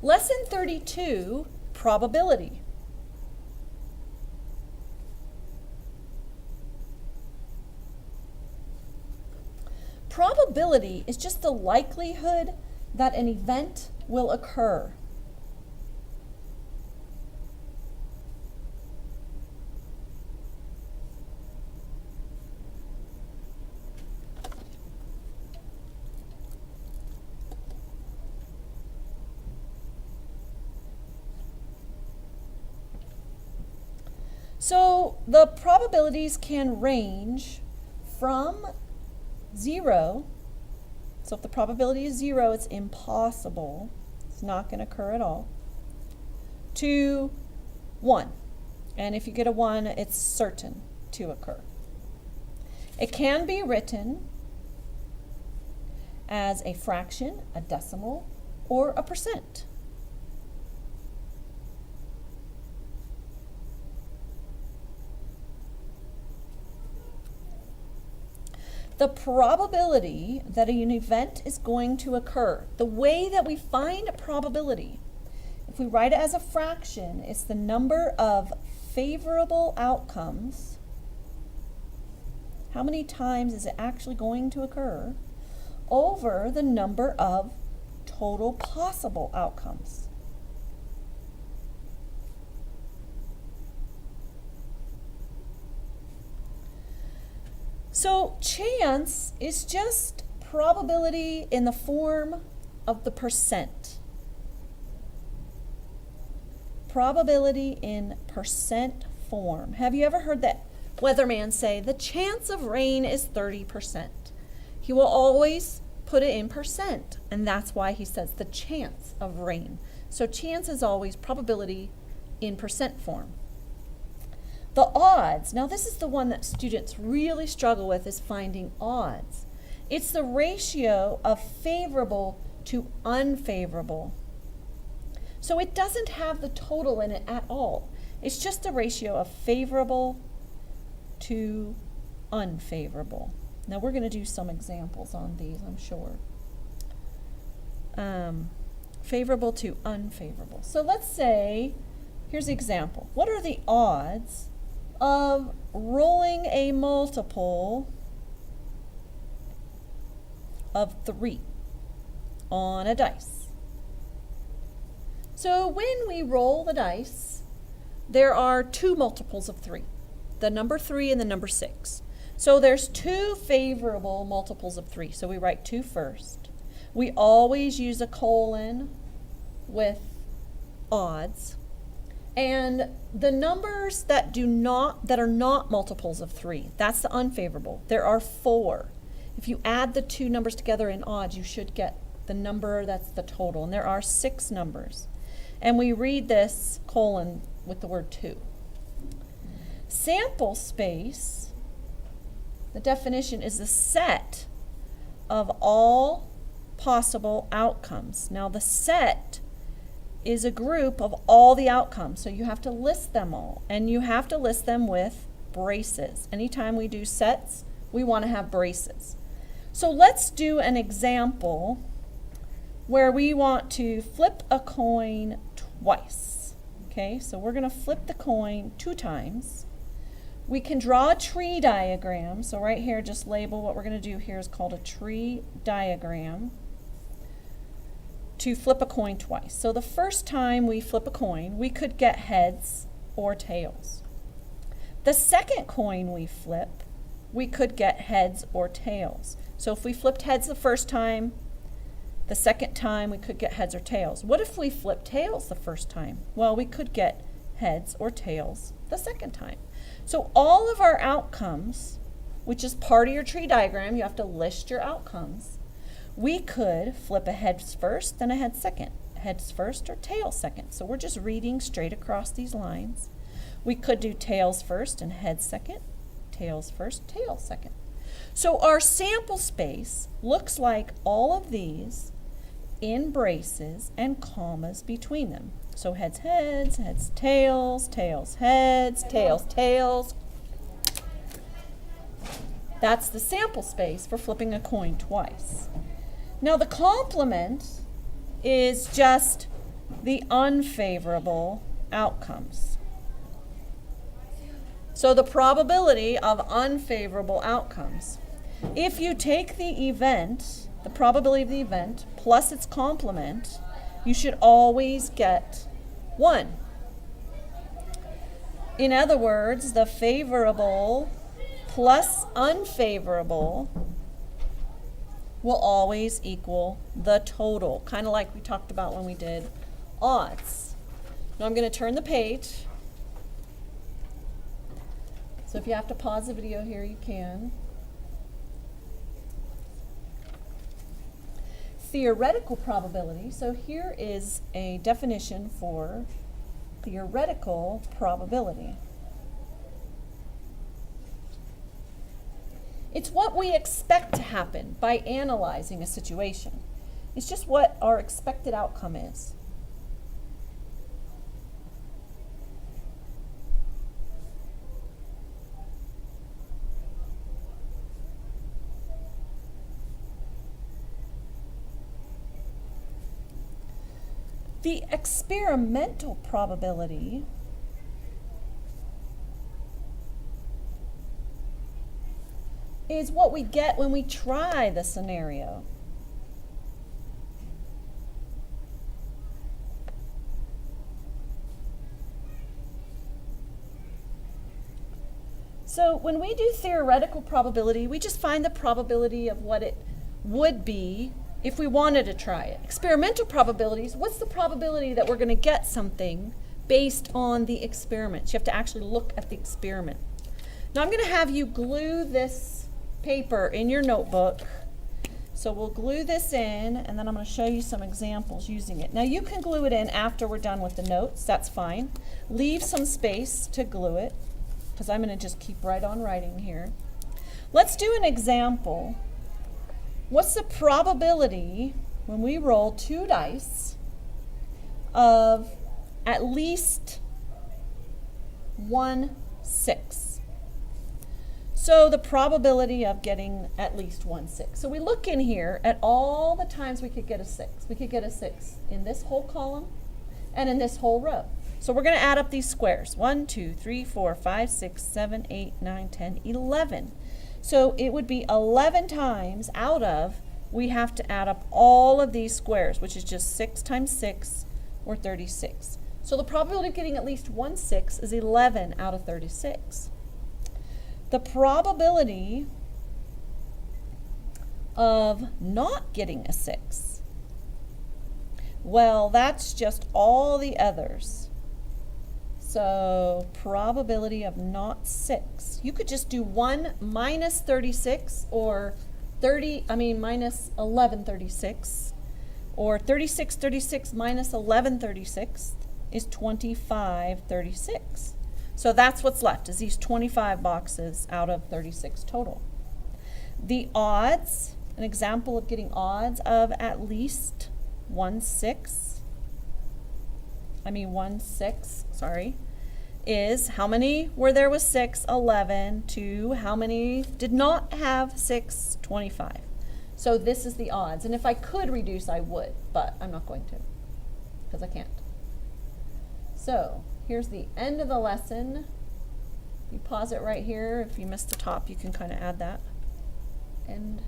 Lesson 32, probability. Probability is just the likelihood that an event will occur. So the probabilities can range from 0. So if the probability is 0, it's impossible. It's not going to occur at all. To 1. And if you get a 1, it's certain to occur. It can be written as a fraction, a decimal, or a percent. The probability that an event is going to occur, the way that we find a probability, if we write it as a fraction, it's the number of favorable outcomes. How many times is it actually going to occur? Over the number of total possible outcomes. So chance is just probability in the form of the percent. Probability in percent form. Have you ever heard that weatherman say, the chance of rain is 30%? He will always put it in percent, and that's why he says the chance of rain. So chance is always probability in percent form. The odds, now this is the one that students really struggle with, is finding odds. It's the ratio of favorable to unfavorable. So it doesn't have the total in it at all. It's just a ratio of favorable to unfavorable. Now we're going to do some examples on these, I'm sure. Favorable to unfavorable. So let's say, here's the example. What are the odds of rolling a multiple of 3 on a dice? So when we roll the dice, there are 2 multiples of 3, the number 3 and the number 6. So there's 2 favorable multiples of 3. So we write 2 first. We always use a colon with odds. And the numbers that are not multiples of 3, that's the unfavorable. There are 4. If you add the 2 numbers together in odds, you should get the number that's the total. And there are 6 numbers. And we read this colon with the word 2. Sample space, the definition is the set of all possible outcomes. Now the set is a group of all the outcomes, so you have to list them all, and you have to list them with braces. Anytime we do sets, we want to have braces. So let's do an example where we want to flip a coin twice. Okay, so we're going to flip the coin 2 times. We can draw a tree diagram. So right here, just label what we're going to do here is called a tree diagram to flip a coin twice. So the first time we flip a coin, we could get heads or tails. The second coin we flip, we could get heads or tails. So if we flipped heads the first time, the second time we could get heads or tails. What if we flipped tails the first time? Well, we could get heads or tails the second time. So all of our outcomes, which is part of your tree diagram, you have to list your outcomes. We could flip a heads first, then a heads second. Heads first or tails second. So we're just reading straight across these lines. We could do tails first and heads second. Tails first, tails second. So our sample space looks like all of these in braces and commas between them. So heads, heads, heads, tails, tails, heads, tails, tails. That's the sample space for flipping a coin twice. Now the complement is just the unfavorable outcomes. So the probability of unfavorable outcomes. If you take the event, the probability of the event, plus its complement, you should always get 1. In other words, the favorable plus unfavorable will always equal the total, kind of like we talked about when we did odds. Now I'm going to turn the page. So if you have to pause the video here, you can. Theoretical probability. So here is a definition for theoretical probability. It's what we expect to happen by analyzing a situation. It's just what our expected outcome is. The experimental probability is what we get when we try the scenario. So when we do theoretical probability, we just find the probability of what it would be if we wanted to try it. Experimental probabilities, what's the probability that we're going to get something based on the experiment? You have to actually look at the experiment. Now I'm going to have you glue this paper in your notebook. So we'll glue this in, and then I'm going to show you some examples using it. Now you can glue it in after we're done with the notes. That's fine. Leave some space to glue it, because I'm going to just keep right on writing here. Let's do an example. What's the probability when we roll 2 dice of at least 1 6? So the probability of getting at least 1 6. So we look in here at all the times we could get a 6. We could get a 6 in this whole column and in this whole row. So we're going to add up these squares. 1, 2, 3, 4, 5, 6, 7, 8, 9, 10, 11. So it would be 11 times out of, we have to add up all of these squares, which is just 6 times 6, or 36. So the probability of getting at least 1 6 is 11 out of 36. The probability of not getting a 6, well, that's just all the others. So probability of not 6. You could just do 1 minus 36, or minus 11 36, or 36 36 minus 11 36 is 25 36. So that's what's left, is these 25 boxes out of 36 total. The odds, an example of getting odds of at least 1 6, is how many where there was 6, 11, to how many did not have 6, 25. So this is the odds. And if I could reduce, I would, but I'm not going to, because I can't. So here's the end of the lesson. You pause it right here. If you missed the top, you can kind of add that. End.